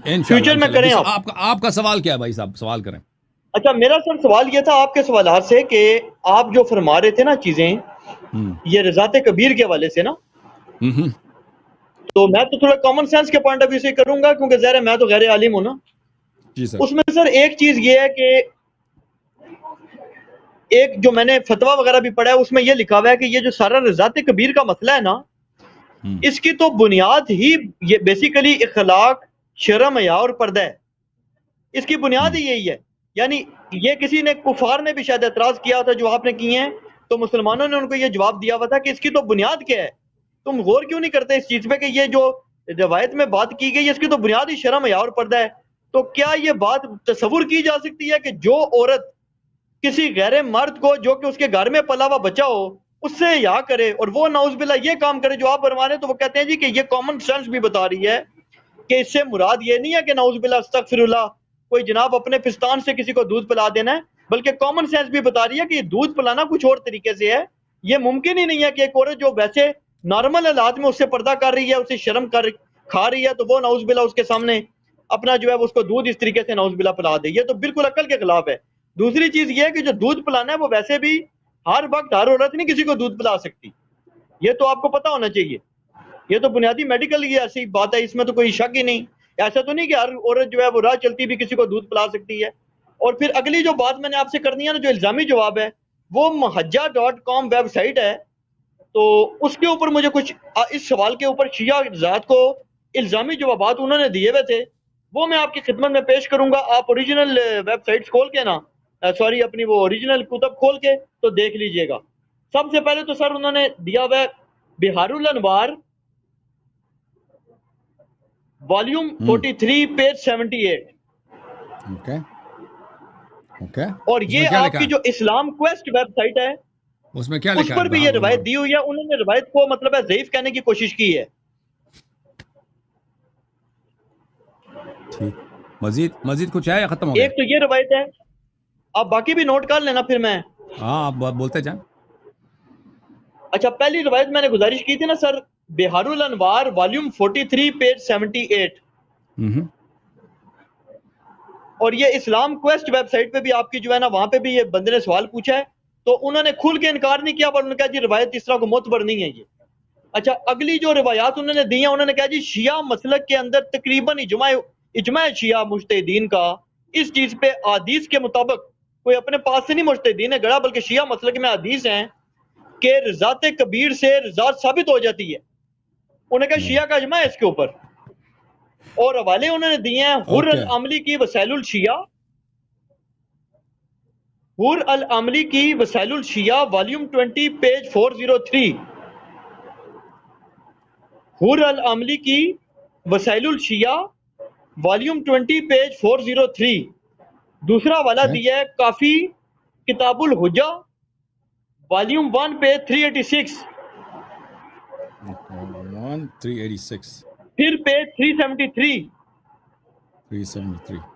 Future میں کریں آپ کا سوال کیا ہے بھائی صاحب؟ سوال کریں. اچھا میرا سر سوال یہ تھا آپ کے سوالات سے کہ آپ جو فرما رہے تھے نا چیزیں یہ رضات کبیر کے حوالے سے نا، تو میں تو تھوڑا کامن سینس کے پوائنٹ آف ویو سے کروں گا کیونکہ ظاہر ہے میں تو غیر عالم ہوں نا. جی سر. اس میں سر ایک چیز یہ ہے کہ ایک جو میں نے فتویٰ وغیرہ بھی پڑھا ہے اس میں یہ لکھا ہوا ہے کہ یہ جو سارا رضات کبیر کا مسئلہ ہے نا، اس کی تو بنیاد ہی یہ بیسیکلی اخلاق، شرم، حیا اور پردہ ہے. اس کی بنیاد ہی یہی ہے. یعنی یہ کسی نے کفار نے بھی شاید اعتراض کیا تھا جو آپ نے کیے ہیں، تو مسلمانوں نے ان کو یہ جواب دیا ہوا تھا کہ اس کی تو بنیاد کیا ہے، تم غور کیوں نہیں کرتے اس چیز پہ کہ یہ جو روایت میں بات کی گئی اس کی تو بنیاد ہی شرم، حیا اور پردہ ہے. تو کیا یہ بات تصور کی جا سکتی ہے کہ جو عورت کسی غیر مرد کو جو کہ اس کے گھر میں پلا ہوا بچہ ہو اس سے حیا کرے اور وہ نعوذ باللہ یہ کام کرے جو آپ فرما رہے ہیں؟ تو وہ کہتے ہیں جی کہ یہ کامن سینس بھی بتا رہی ہے کہ اس سے مراد یہ نہیں ہے کہ نعوذ باللہ استغفر اللہ کوئی جناب اپنے پستان سے کسی کو دودھ پلا دینا ہے، بلکہ کامن سینس بھی بتا رہی ہے کہ یہ دودھ پلانا کچھ اور طریقے سے ہے. یہ ممکن ہی نہیں ہے کہ ایک عورت جو ویسے نارمل حالات میں اس سے پردہ کر رہی ہے، اسے شرم کھا رہی ہے، تو وہ نعوذ باللہ اس کے سامنے اپنا جو ہے اس کو دودھ اس طریقے سے نعوذ باللہ پلا دے. یہ تو بالکل عقل کے خلاف ہے. دوسری چیز یہ ہے کہ جو دودھ پلانا ہے وہ ویسے بھی ہر وقت ہر عورت نہیں کسی کو دودھ پلا سکتی، یہ تو آپ کو پتہ ہونا چاہیے. یہ تو بنیادی میڈیکل یہ ایسی بات ہے، اس میں تو کوئی شک ہی نہیں. ایسا تو نہیں کہ ہر عورت جو ہے وہ راہ چلتی بھی کسی کو دودھ پلا سکتی ہے. اور پھر اگلی جو بات میں نے آپ سے کرنی ہے نا، جو الزامی جواب ہے، وہ mahajja.com ویب سائٹ ہے، تو اس کے اوپر مجھے کچھ اس سوال کے اوپر شیعہ ذات کو الزامی جوابات انہوں نے دیے ہوئے تھے، وہ میں آپ کی خدمت میں پیش کروں گا. آپ اوریجنل ویب سائٹس کھول کے نا، سوری اپنی وہ اوریجنل کتب کھول کے تو دیکھ لیجئے گا. سب سے پہلے تو سر انہوں نے دیا ہوا ہے بہار الانوار والیوم 43 پیج 78. اوکے. اور یہ آپ کی جو اسلام کویسٹ ویب سائٹ ہے اس میں کیا اس لکھا پر ہے؟ بھی یہ روایت دی ہوئی ہے. انہوں نے روایت کو مطلب ہے ضعیف کہنے کی کوشش کی ہے. ٹھیک. مزید کچھ ہے یا ختم ہو گیا؟ ایک تو یہ روایت ہے، آپ باقی بھی نوٹ کر لینا پھر میں. ہاں آپ بولتے جائیں. اچھا پہلی روایت میں نے گزارش کی تھی نا سر، بہار الانوار والیوم 43 پیج 78. اور یہ اسلام کویسٹ ویب سائٹ پہ بھی آپ کی جو ہے نا وہاں پہ بھی یہ بندے نے سوال پوچھا ہے، تو انہوں نے کھل کے انکار نہیں کیا، پر انہوں نے کہا جی روایت اس طرح کو معتبر نہیں ہے یہ. اچھا اگلی جو روایات انہوں نے دی ہیں، انہوں نے کہا جی شیعہ مسلک کے اندر تقریباً اجماع شیعہ مجتہدین کا اس چیز پہ حدیث کے مطابق، کوئی اپنے پاس سے نہیں مجتہدین ہے گڑا بلکہ شیعہ مسلک میں حدیث ہیں کہ رضات کبیر سے رضات ثابت ہو جاتی ہے. انہوں نے کہا شیعہ کا اجماع ہے اس کے اوپر. اور حوالے انہوں نے دیے ہیں حر العملی کی وسائل الشیعہ، حر العملی کی وسائل الشیعہ والیوم 20 پیج 403. حر العملی کی وسائل الشیعہ والیوم 20 پیج 403. دوسرا حوالہ دیا ہے کافی کتاب الحجہ والیوم 1 پیج 386. پھر پیج 373.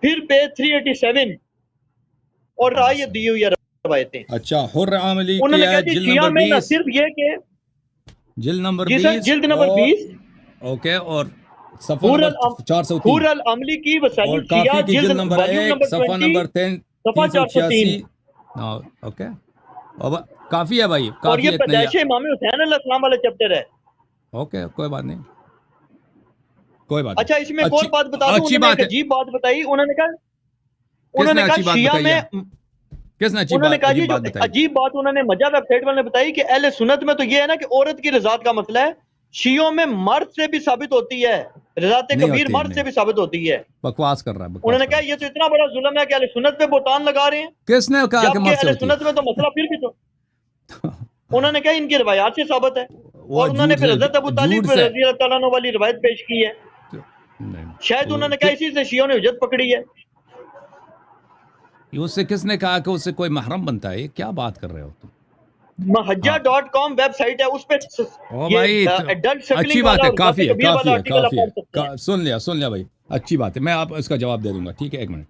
پھر پیج 387. اور رائے دی ہوئی روایتیں. اچھا حر عاملی انہوں نے کی کہا ہے جی جلد شیعہ نمبر میں نہ 20. صرف یہ کہ جلد نمبر جی 20 سر جلد نمبر 20 اوکے، اور صفحہ نمبر 403. حور العملی کی وسائل اور الشیعہ کافی کی جلد نمبر والیوم 1 نمبر صفحہ 20 نمبر صفحہ 403. 386. اوکے کافی ہے بھائی، اور کافی یہ اتنا ہی ہے. پیدائش امام حسین علیہ السلام والا چیپٹر ہے. اوکے کوئی بات نہیں، کوئی بات نہیں. اچھا اس میں ایک اور بات بتا دوں، انہوں نے ایک عجیب بات بتائی. انہوں نے کہا شیعہ میں، کس نے انہوں نے کہا جی جو بات بتائی؟ عجیب بات انہوں نے مجہ ویب سائٹ والے نے بتائی کہ اہل سنت میں تو یہ ہے نا کہ عورت کی رضات کا مسئلہ ہے، شیعوں میں مرد سے بھی ثابت ہوتی ہے، رضات کبیر مرد سے بھی ثابت ہوتی ہے. بکواس کر رہا ہے. انہوں نے کہا یہ تو اتنا بڑا ظلم ہے کہ اہل سنت پہ بہتان لگا رہے ہیں. کس نے کہا کہ مرد سے اہل ہوتی ہے؟ سنت میں تو مسئلہ پھر بھی تو انہوں نے کہا ان کی روایات سے ثابت ہے. اور انہوں نے پھر حضرت ابو طالب رضی اللہ تعالیٰ عنہ والی روایت پیش کی ہے. شاید انہوں نے کہا اسی سے شیعوں نے حجت پکڑی ہے. اس سے کس نے کہا کہ اس سے کوئی محرم بنتا ہے؟ کیا بات کر رہے ہو تم؟ mahajja.com ویب سائٹ ہے، اس پہ اچھی بات ہے. کافی ہے. سن لیا بھائی، اچھی بات ہے. میں آپ اس کا جواب دے دوں گا. ٹھیک ہے، ایک منٹ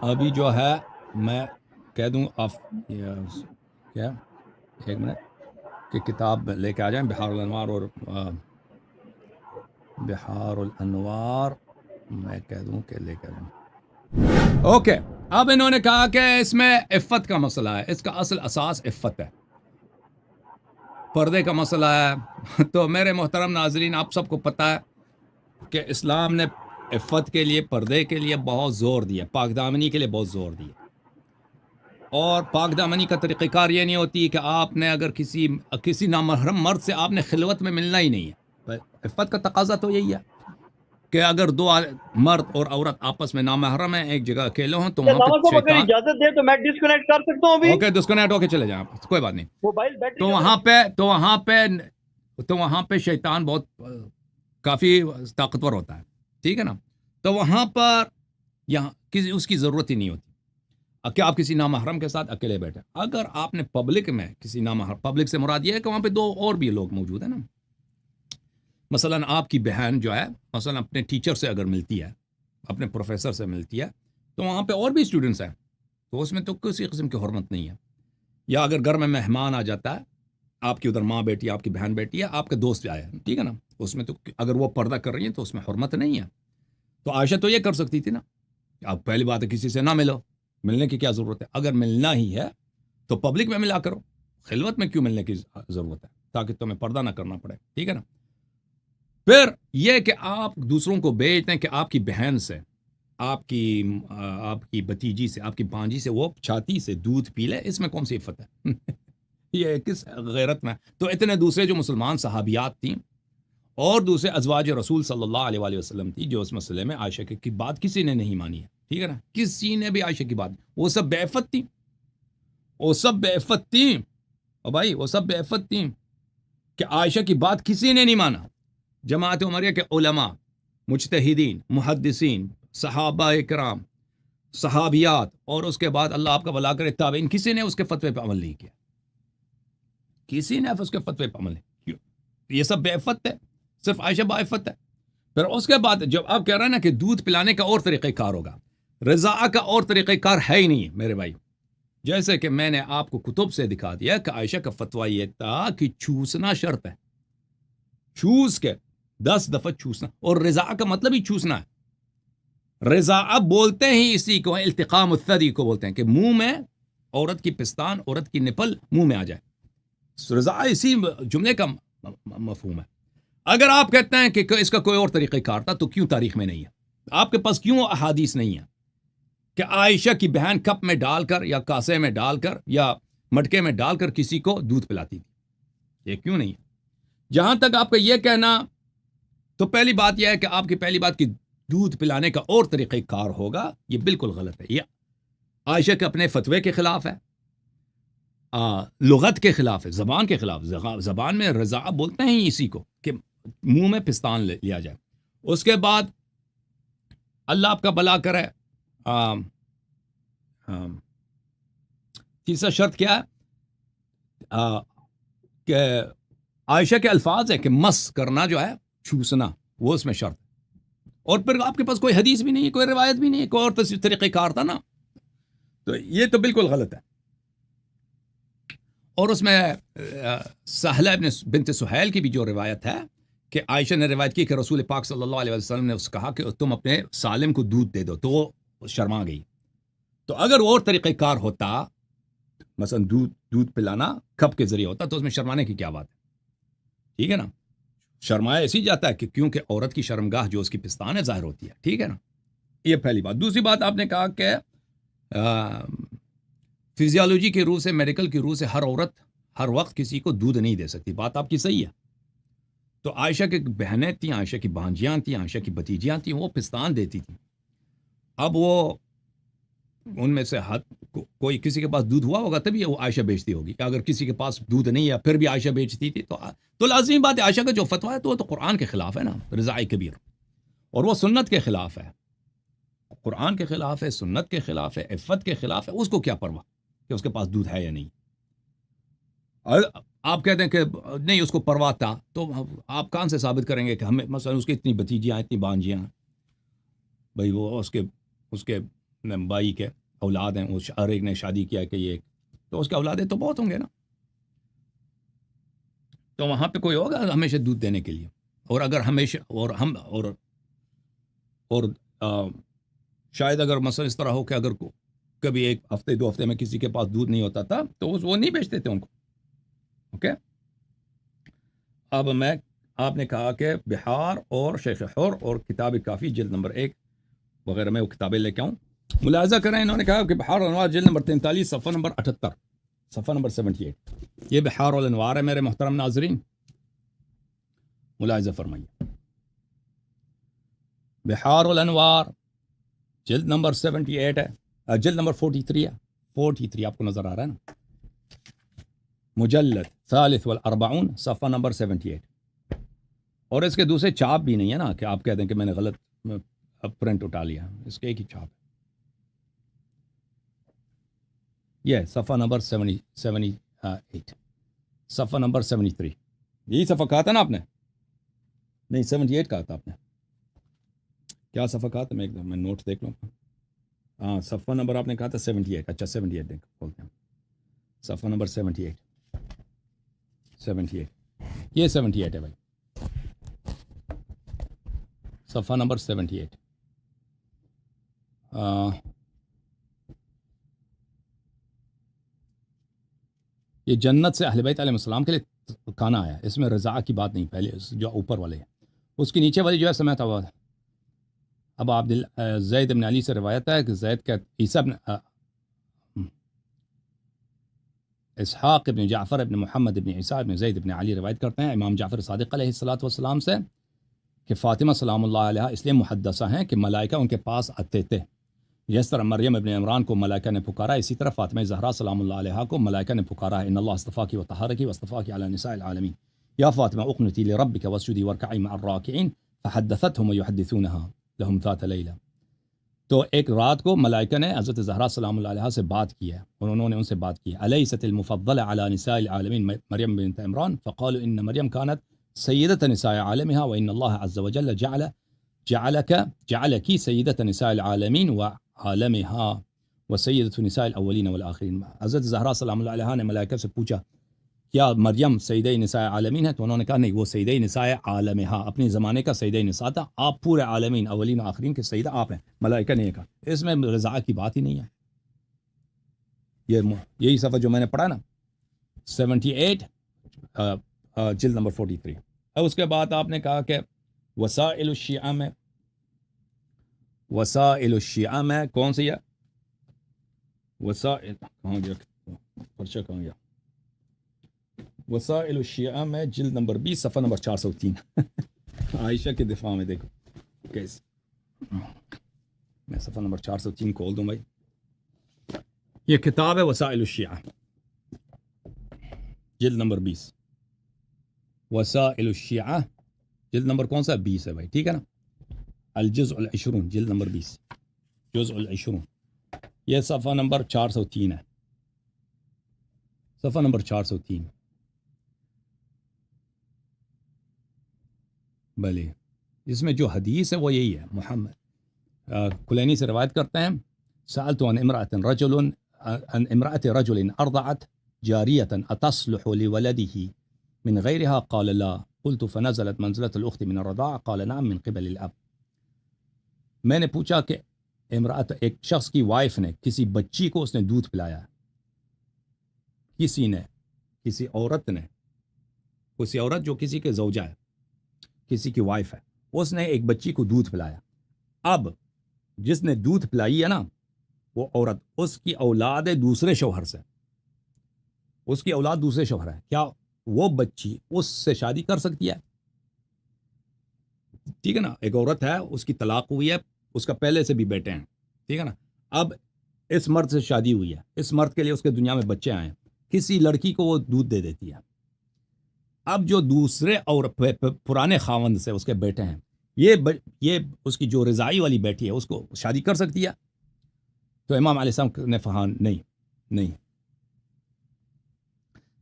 ابھی جو ہے میں کہہ دوں آپ کیا، ایک منٹ کہ کتاب لے کے آ جائیں بہار الانوار اور بہار الانوار میں کہہ دوں کہ لے کر اوکے. اب انہوں نے کہا کہ اس میں عفت کا مسئلہ ہے, اس کا اصل اساس عفت ہے, پردے کا مسئلہ ہے. تو میرے محترم ناظرین, آپ سب کو پتہ ہے کہ اسلام نے عفت کے لیے, پردے کے لیے بہت زور دیا, پاک دامنی کے لیے بہت زور دیا. اور پاک دامنی کا طریقہ کار یہ نہیں ہوتی کہ آپ نے اگر کسی نامحرم مرد سے آپ نے خلوت میں ملنا ہی نہیں ہے. عفت کا تقاضا تو یہی ہے کہ اگر دو مرد اور عورت آپس میں نامحرم ہیں, ایک جگہ اکیلے ہوں, تو وہاں پہ شیطان اجازت دے تو میں ڈسکنیکٹ کر سکتا ہوں ابھی. اوکے, ڈسکنیکٹ ہو کے چلے جائیں, کوئی بات نہیں. موبائل بیٹری تو وہاں پہ شیطان بہت کافی طاقتور ہوتا ہے, ٹھیک ہے نا. تو وہاں پر یہاں اس کی ضرورت ہی نہیں ہوتی کہ آپ کسی نامحرم کے ساتھ اکیلے بیٹھے. اگر آپ نے پبلک میں کسی نامحرم, پبلک سے مراد یہ ہے کہ وہاں پہ دو اور بھی لوگ موجود ہیں نا. مثلا آپ کی بہن جو ہے مثلا اپنے ٹیچر سے اگر ملتی ہے, اپنے پروفیسر سے ملتی ہے, تو وہاں پہ اور بھی اسٹوڈنٹس ہیں, تو اس میں تو کسی قسم کی حرمت نہیں ہے. یا اگر گھر میں مہمان آ جاتا ہے, آپ کی ادھر ماں بیٹی, آپ کی بہن بیٹی ہے, آپ کے دوست بھی آیا ہے, ٹھیک ہے نا, اس میں تو اگر وہ پردہ کر رہی ہیں تو اس میں حرمت نہیں ہے. تو عائشہ تو یہ کر سکتی تھی نا, اب پہلی بات ہے کسی سے نہ ملو, ملنے کی کیا ضرورت ہے. اگر ملنا ہی ہے تو پبلک میں ملا کرو, خلوت میں کیوں ملنے کی ضرورت ہے, تاکہ تمہیں پردہ نہ کرنا پڑے, ٹھیک ہے نا. پھر یہ کہ آپ دوسروں کو بیچ دیں کہ آپ کی بہن سے, آپ کی بھتیجی سے, آپ کی بھانجی سے وہ چھاتی سے دودھ پی لے, اس میں کون سی عفت ہے؟ یہ کس غیرت میں. تو اتنے دوسرے جو مسلمان صحابیات تھیں اور دوسرے ازواج رسول صلی اللہ علیہ وآلہ وسلم تھی, جو اس مسئلے میں عائشہ کی بات کسی نے نہیں مانی ہے, ٹھیک ہے نا. کسی نے بھی عائشہ کی بات, وہ سب بے عفت تھیں, وہ سب بے عفت تھیں, اور بھائی وہ سب بے عفت تھیں کہ عائشہ کی بات کسی نے نہیں مانا. جماعت عمریہ کے علماء, مجتہدین, محدثین, صحابہ کرام, صحابیات, اور اس کے بعد اللہ آپ کا بھلا کرے تابعین, کسی نے اس کے فتوے پہ عمل نہیں کیا, کسی نے اس کے فتوے پہ عمل نہیں کیا. یہ سب بے عفت ہے, صرف عائشہ با عفت ہے. پھر اس کے بعد جب آپ کہہ رہے ہیں نا کہ دودھ پلانے کا اور طریقہ کار ہوگا, رضاع کا اور طریقہ کار ہے ہی نہیں میرے بھائی. جیسے کہ میں نے آپ کو کتب سے دکھا دیا کہ عائشہ کا فتویٰ یہ تھا کہ چوسنا شرط ہے, چوس کے 10 دفعہ چوسنا, اور رضاع کا مطلب ہی چوسنا ہے. رضاع بولتے ہی اسی کو, التقام الثدی کو بولتے ہیں, کہ منہ میں عورت کی پستان, عورت کی نپل منہ میں آ جائے. رضاع اسی جملے کا مفہوم ہے. اگر آپ کہتے ہیں کہ اس کا کوئی اور طریقہ کار تھا, تو کیوں تاریخ میں نہیں ہے, آپ کے پاس کیوں احادیث نہیں ہے کہ عائشہ کی بہن کپ میں ڈال کر یا کاسے میں ڈال کر یا مٹکے میں ڈال کر کسی کو دودھ پلاتی تھی؟ یہ کیوں نہیں ہے؟ جہاں تک آپ کا یہ کہنا, تو پہلی بات یہ ہے کہ آپ کی پہلی بات کہ دودھ پلانے کا اور طریقہ کار ہوگا, یہ بالکل غلط ہے. یہ عائشہ کے اپنے فتوے کے خلاف ہے, لغت کے خلاف ہے, زبان کے خلاف. زبان میں رضاع بولتے ہیں اسی کو کہ منہ میں پستان لیا جائے. اس کے بعد اللہ آپ کا بھلا کرے, تیسرا شرط کیا ہے کہ عائشہ کے الفاظ ہے کہ مس کرنا جو ہے, چوسنا, وہ اس میں شرط. اور پھر آپ کے پاس کوئی حدیث بھی نہیں ہے, کوئی روایت بھی نہیں ہے, کوئی اور طریقہ کار تھا نا, تو یہ تو بالکل غلط ہے. اور اس میں سہلہ بنت سہیل کی بھی جو روایت ہے کہ عائشہ نے روایت کی کہ رسول پاک صلی اللہ علیہ وسلم نے اس کہا کہ تم اپنے سالم کو دودھ دے دو, تو وہ شرما گئی. تو اگر وہ اور طریقہ کار ہوتا, مثلا دودھ پلانا کپ کے ذریعے ہوتا, تو اس میں شرمانے کی کیا بات ہے, ٹھیک ہے نا. شرمایا ایسی جاتا ہے کہ کیونکہ عورت کی شرمگاہ جو اس کی پستان ہے ظاہر ہوتی ہے, ٹھیک ہے نا. یہ پہلی بات. دوسری بات آپ نے کہا کہ فزیالوجی کی روح سے, میڈیکل کی روح سے ہر عورت ہر وقت کسی کو دودھ نہیں دے سکتی. بات آپ کی صحیح ہے. تو عائشہ کی بہنیں تھیں, عائشہ کی بھانجیاں تھیں, عائشہ کی بھتیجیاں تھیں, وہ پستان دیتی تھیں. اب وہ ان میں سے کوئی کسی کے پاس دودھ ہوا ہوگا تبھی وہ عائشہ بیچتی ہوگی. اگر کسی کے پاس دودھ نہیں ہے پھر بھی عائشہ بیچتی تھی, تو لازمی بات ہے عائشہ کا جو فتویٰ ہے تو وہ تو قرآن کے خلاف ہے نا, رضاع کبیر, اور وہ سنت کے خلاف ہے, قرآن کے خلاف ہے, سنت کے خلاف ہے, عفت کے خلاف ہے. اس کو کیا پرواہ کہ اس کے پاس دودھ ہے یا نہیں. آپ کہتے ہیں کہ نہیں اس کو پرواہ تھا, تو آپ کہاں سے ثابت کریں گے کہ ہمیں مثلا اس کی اتنی بھتیجیاں, اتنی بانجیاں, بھائی وہ اس کے بھائی کے اولاد ہیں, ہر ایک نے شادی کیا کہ یہ, تو اس کے اولادیں تو بہت ہوں گے نا, تو وہاں پہ کوئی ہوگا ہمیشہ دودھ دینے کے لیے. اور اگر ہمیشہ اور شاید اگر مثلا اس طرح ہو کہ اگر کبھی ایک ہفتے 2 ہفتے میں کسی کے پاس دودھ نہیں ہوتا تھا تو وہ نہیں بیچتے تھے ان کو. اوکے. اب آپ نے کہا کہ بہار اور شیخ حور اور کتاب کافی جلد نمبر 1 وغیرہ میں وہ کتابیں لے کے آؤں. ملاحظہ کریں انہوں نے کہا کہ بہار الانوار جلد نمبر 43 صفحہ نمبر 78 صفحہ نمبر 78. یہ بہار الانوار ہے میرے محترم ناظرین. ملاحظہ فرمائیے بہار الانوار جلد نمبر 78 ہے، جلد نمبر 43 ہے. 43 آپ کو نظر آ رہا ہے نا. مجلد ثالث والاربعون صفحہ نمبر 78. اور اس کے دوسرے چاپ بھی نہیں ہے نا کہ آپ کہہ دیں کہ میں نے غلط پرنٹ اٹھا لیا. اس کے ایک ہی چاپ ہے. یہ صفحہ نمبر 78 صفحہ نمبر 73. یہی صفحہ کہا تھا نا آپ نے؟ نہیں 78 کہا تھا آپ نے. کیا صفحہ کہا تھا؟ میں نوٹ دیکھ لوں. ہاں صفحہ نمبر آپ نے کہا تھا 78. اچھا 78 دیکھ بولتے ہیں. صفحہ نمبر 78 یہ 78 ہے بھائی. صفحہ نمبر 78. یہ جنت سے اہل بیت علیہ السلام کے لیے کھانا آیا. اس میں رضا کی بات نہیں. پہلے جو اوپر والے ہیں اس کی نیچے والی جو ہے سمعت ہوا. اب زید بن علی سے روایت ہے کہ زید کا عیسیٰ بن اسحاق ابن جعفر ابن محمد ابن عیسیٰ ابن زید ابن علی روایت کرتے ہیں امام جعفر صادق علیہ الصلوۃ والسلام سے کہ فاطمہ سلام اللہ علیہ اس لیے محدثہ ہیں کہ ملائکہ ان کے پاس آتے تھے. جس طرح مریم ابن عمران کو ملائکہ نے پکارا، اسی طرح فاطمہ زہرا سلام اللہ علیہ کو ملائکہ نے پکارا ہے. ان اللہ اصطفاکی وطہرکی واصطفاکی علی نساء العالمین یا فاطمہ اقنتی لربک واسجدی وارکعی مع الراکعین فحدثتهم ویحدثونها لهم ذات لیلہ. تو ایک رات کو ملائکہ نے حضرت زہرا سلام اللہ علیہ سے بات کی ہے اور انہوں نے ان سے بات کی. الیست المفضلہ علی نساء العالمین مریم بنت عمران فقالوا ان مریم كانت سیدۃ نساء عالمها وان اللہ عز وجل جعلك سیدۃ نساء العالمین وعالمها وسیدۃ نساء الاولین والآخرین. حضرت زہرا سلام اللہ علیہ نے ملائکہ سے پوچھا کیا مریم سیدہ نساء عالمین ہے؟ تو انہوں نے کہا نہیں، وہ سیدہ نساء عالمہا اپنے زمانے کا سیدہ نساء تھا. آپ پورے عالمین اولین و آخرین کے سیدہ آپ ہیں. ملائکہ نے کہا اس میں رضا کی بات ہی نہیں ہے. یہی صفحہ جو میں نے پڑھا نا 78 جلد نمبر 43. اب اس کے بعد آپ نے کہا کہ وسائل الشیعہ میں کون سی ہے؟ وسائل کہاں گیا پرچہ کہاں گیا؟ وسائل الشیعہ میں جلد نمبر 20 صفحہ نمبر 403. عائشہ کے دفاع میں دیکھو کیسے. میں صفحہ نمبر 403 کھول دوں بھائی. یہ کتاب ہے وسائل الشیعہ جلد نمبر 20. وسائل الشیعہ جلد نمبر کون سا؟ 20 ہے بھائی. ٹھیک ہے نا. الجزء العشرون جلد نمبر 20 جزء العشرون. یہ صفحہ نمبر 403 ہے. صفحہ نمبر 403. بھلے اس میں جو حدیث ہے وہ یہی ہے. محمد کلینی سے روایت کرتے ہیں سألت عن امرأة رجل ارضعت جاریة اتصلح لولده من غیرها قال لا قلت فنزلت منزلة الأخت من الرضاع قال نعم من قبل الأب. میں نے پوچھا کہ ایک شخص کی وائف نے کسی بچی کو اس نے دودھ پلایا. کسی عورت جو کسی کے زوجہ ہے، کسی کی وائف ہے، اس نے ایک بچی کو دودھ پلایا. اب جس نے دودھ پلائی ہے نا وہ عورت، اس کی اولاد ہے دوسرے شوہر سے. اس کی اولاد دوسرے شوہر ہے. کیا وہ بچی اس سے شادی کر سکتی ہے؟ ٹھیک ہے نا. ایک عورت ہے، اس کی طلاق ہوئی ہے، اس کا پہلے سے بھی بیٹے ہیں. ٹھیک ہے نا. اب اس مرد سے شادی ہوئی ہے، اس مرد کے لیے اس کے دنیا میں بچے آئے ہیں. کسی لڑکی کو وہ دودھ دے دیتی ہے. اب جو دوسرے اور پرانے خاوند سے اس کے بیٹے ہیں، یہ اس کی جو رضائی والی بیٹی ہے اس کو شادی کر سکتی ہے؟ تو امام علیہ السلام نے فرمایا نہیں.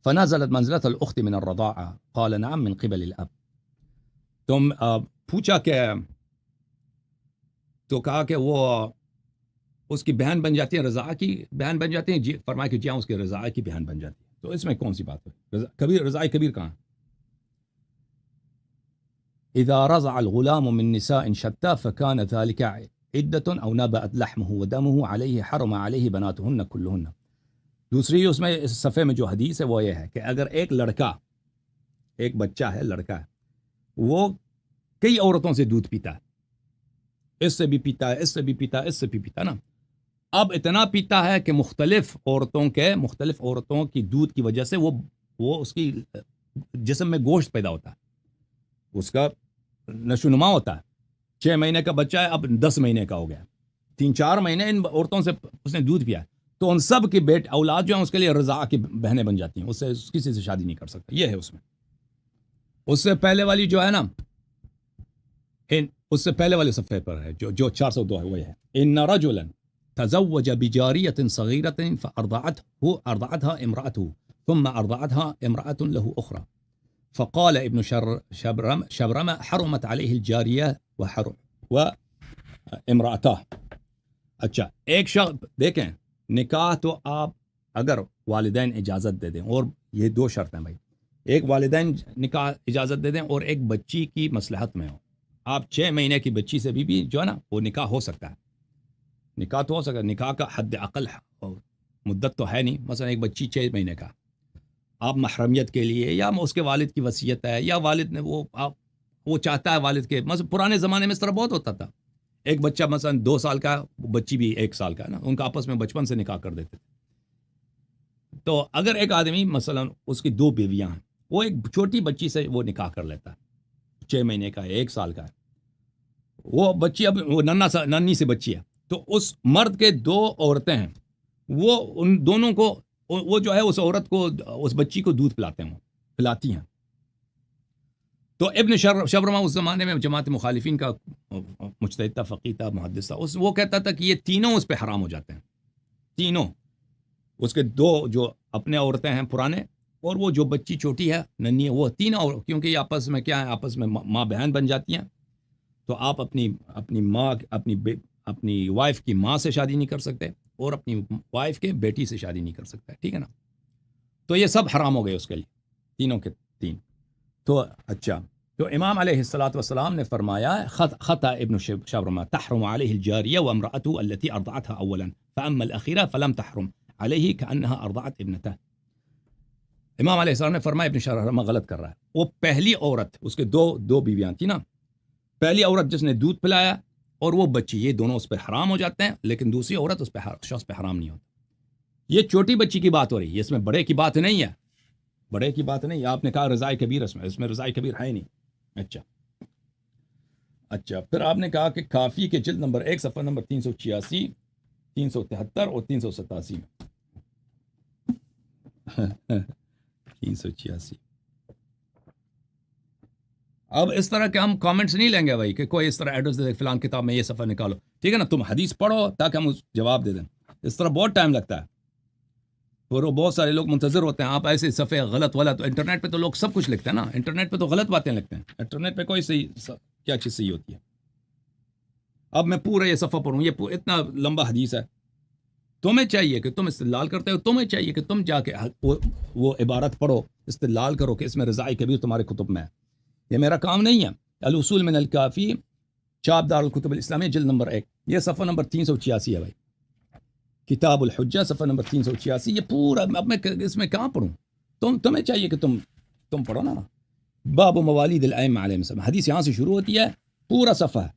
فنزلت منزلة الأخت من الرضاعة قال نعم من قبل الأب. تم پوچھا کہ تو کہا کہ وہ اس کی بہن بن جاتی ہے، رضاع کی بہن بن جاتی ہیں. جی فرمایا کہ جی ہاں اس کی رضاع کی بہن بن جاتی ہے. تو اس میں کون سی بات ہے؟ کبیر رضاع کبیر کہاں؟ اذا رضع الغلام من نساء شتى فكان ذلك عدة او نبأت لحمه ودمه عليه حرم عليه بناتهن كلهن. دوسری اس میں اس صفحے میں جو حدیث ہے وہ یہ ہے کہ اگر ایک لڑکا، ایک بچہ ہے، لڑکا ہے، وہ کئی عورتوں سے دودھ پیتا ہے، اس سے بھی پیتا ہے، اس سے بھی پیتا ہے، اس سے بھی پیتا ہے نا، اب اتنا پیتا ہے کہ مختلف عورتوں کی دودھ کی وجہ سے وہ اس کی جسم میں گوشت پیدا ہوتا ہے، اس کا نشو نما ہوتا ہے. 6 مہینے کا بچہ ہے، اب 10 مہینے کا ہو گیا، 3-4 مہینے ان عورتوں سے اس نے دودھ پیا ہے، تو ان سب کی اولاد جو ہیں اس کے لیے رضاع کی بہنیں بن جاتی ہیں، اس سے کسی سے شادی نہیں کر سکتا. یہ ہے اس میں. اس سے پہلے والی جو ہے نا، اس سے پہلے والے صفحے پر ہے جو 402 ہے، وہ ہے ان رجلا تزوج بجارية صغيرة فأرضعتها امرأته ثم أرضعتها امرأة له أخرى فقال ابن شبرمة حرمت عليه الجارية وامرأته. اچھا، ایک شخص دیکھیں، نکاح تو آپ اگر والدین اجازت دے دیں، اور یہ 2 شرط ہیں بھائی، ایک والدین نکاح اجازت دے دیں اور ایک بچی کی مصلحت میں ہو. آپ 6 مہینے کی بچی سے بھی جو ہے نا وہ نکاح ہو سکتا ہے، نکاح تو ہو سکتا ہے، نکاح کا حد عقل مدت تو ہے نہیں. مثلا ایک بچی 6 مہینے کا، آپ محرمیت کے لیے یا اس کے والد کی وصیت ہے یا والد نے وہ چاہتا ہے والد کے، مثلا پرانے زمانے میں اس طرح بہت ہوتا تھا، ایک بچہ مثلا 2 سال کا، بچی بھی 1 سال کا ہے نا، ان کا آپس میں بچپن سے نکاح کر دیتے تھے. تو اگر ایک آدمی مثلا اس کی 2 بیویاں ہیں، وہ ایک چھوٹی بچی سے وہ نکاح کر لیتا ہے، 6 مہینے کا ہے، 1 سال کا ہے، وہ بچی اب وہ ننھی سی بچی ہے، تو اس مرد کے 2 عورتیں ہیں، وہ ان دونوں کو، وہ جو ہے اس عورت کو، اس بچی کو دودھ پلاتی ہیں. تو ابن شبرمہ اس زمانے میں جماعت مخالفین کا مجتہد تھا، فقیہ تھا، محدث تھا، وہ کہتا تھا کہ یہ تینوں اس پہ حرام ہو جاتے ہیں، تینوں، اس کے 2 جو اپنے عورتیں ہیں پرانے، اور وہ جو بچی چھوٹی ہے ننھی ہے، وہ تینوں، کیونکہ یہ آپس میں کیا ہے، آپس میں ماں بہن بن جاتی ہیں. تو آپ اپنی ماں، اپنی وائف کی ماں سے شادی نہیں کر سکتے، اور اپنی وائف کے بیٹی سے شادی نہیں کر سکتے، ٹھیک ہے نا. تو یہ سب حرام ہو گئے اس کے لیے، تینوں کے 3. تو اچھا، تو امام علیہ الصلوۃ والسلام نے فرمایا خطأ ابن شبرمہ تحرم علیہ الجاریہ وامرأته التي ارضعتها اولا فاما الاخیرہ فلم تحرم علیہ كأنها ارضعت ابنته. امام علیہ السلام نے فرمایا ابن شبرمہ غلط کر رہا ہے، وہ پہلی عورت، اس کے دو بیویاں تھیں نا، پہلی عورت جس نے دودھ پلایا اور وہ بچی، یہ دونوں اس پہ حرام ہو جاتے ہیں، لیکن دوسری عورت اس پہ حرام نہیں ہوتا. یہ چھوٹی بچی کی بات ہو رہی ہے، اس میں بڑے کی بات نہیں ہے، بڑے کی بات نہیں. آپ نے کہا رضاء کبیر، اس میں رضاء کبیر ہے نہیں. اچھا، پھر آپ نے کہا کہ کافی کے جلد نمبر 1 صفحہ نمبر 386، 373 اور 387 386. اب اس طرح کے ہم کامنٹس نہیں لیں گے بھائی کہ کوئی اس طرح ایڈریس دے دے فلان کتاب میں یہ صفحہ نکالو، ٹھیک ہے نا، تم حدیث پڑھو تاکہ ہم جواب دے دیں. اس طرح بہت ٹائم لگتا ہے، اور بہت سارے لوگ منتظر ہوتے ہیں. آپ ایسے صفحے غلط والا، تو انٹرنیٹ پہ تو لوگ سب کچھ لکھتے ہیں نا، انٹرنیٹ پہ تو غلط باتیں لکھتے ہیں، انٹرنیٹ پہ کوئی کیا چیز صحیح ہوتی ہے. اب میں پورا یہ صفحہ پڑھوں، یہ اتنا لمبا حدیث ہے، تمہیں چاہیے کہ تم استدلال کرتے ہو، تمہیں چاہیے کہ تم جا کے وہ عبارت پڑھو، استدلال کرو کہ اس میں رضاء کبیر تمہارے کتب میں ہے. یہ میرا کام نہیں ہے. الاصول من الکافی، چاپ دار الکتب الاسلامیہ، جلد نمبر 1، یہ صفحہ نمبر 386 ہے بھائی. کتاب الحجہ صفحہ نمبر 386. یہ پورا، اب میں اس میں کہاں پڑھوں؟ تمہیں چاہیے کہ تم پڑھو نا. باب موالید الائمہ علیہم السلام، حدیث یہاں سے شروع ہوتی ہے، پورا صفحہ ہے.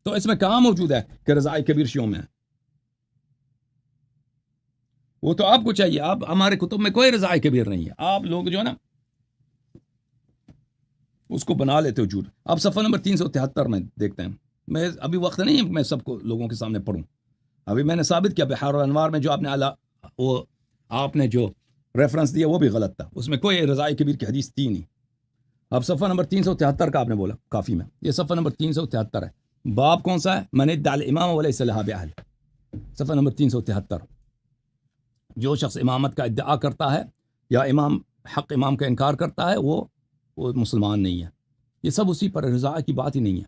تو اس میں کہاں موجود ہے کہ رضاء کبیر شیعوں میں ہے؟ وہ تو آپ کو چاہیے. آپ، ہمارے کتب میں کوئی رضاء کبیر نہیں ہے. آپ لوگ جو ہے نا اس کو بنا لیتے ہو جھوٹ. اب صفحہ نمبر 373 میں دیکھتے ہیں. میں ابھی وقت نہیں ہے میں سب کو لوگوں کے سامنے پڑھوں. ابھی میں نے ثابت کیا بحار الانوار میں جو آپ نے جو ریفرنس دیا وہ بھی غلط تھا، اس میں کوئی رضاء کبیر کی حدیث تھی نہیں. اب صفحہ نمبر 373 کا آپ نے بولا کافی میں، یہ صفحہ نمبر 373 ہے. باب کون سا ہے؟ من ادعى الامام ولیس لها باہل، صفحہ نمبر 373. جو شخص امامت کا ادعا کرتا ہے یا حق امام کا انکار کرتا ہے وہ مسلمان نہیں ہے. یہ سب اسی پر، رضاء کی بات ہی نہیں ہے.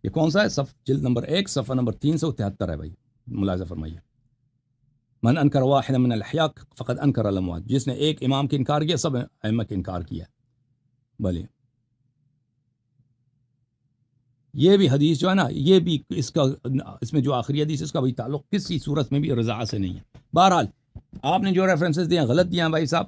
یہ کون سا ہے؟ جلد نمبر 1 صفحہ نمبر 373 ہے بھائی، ملاحظہ فرمائیے. من انکر واحد من الاحیاء فقد انکر الاموات، جس نے ایک امام کی انکار کیا سب ائمہ کی انکار کیا. بھلے یہ بھی حدیث جو ہے نا، یہ بھی اس میں جو آخری حدیث اس کا بھی تعلق کسی صورت میں بھی رضاعت سے نہیں ہے. بہرحال آپ نے جو ریفرنسز دیے غلط دیے ہیں بھائی صاحب.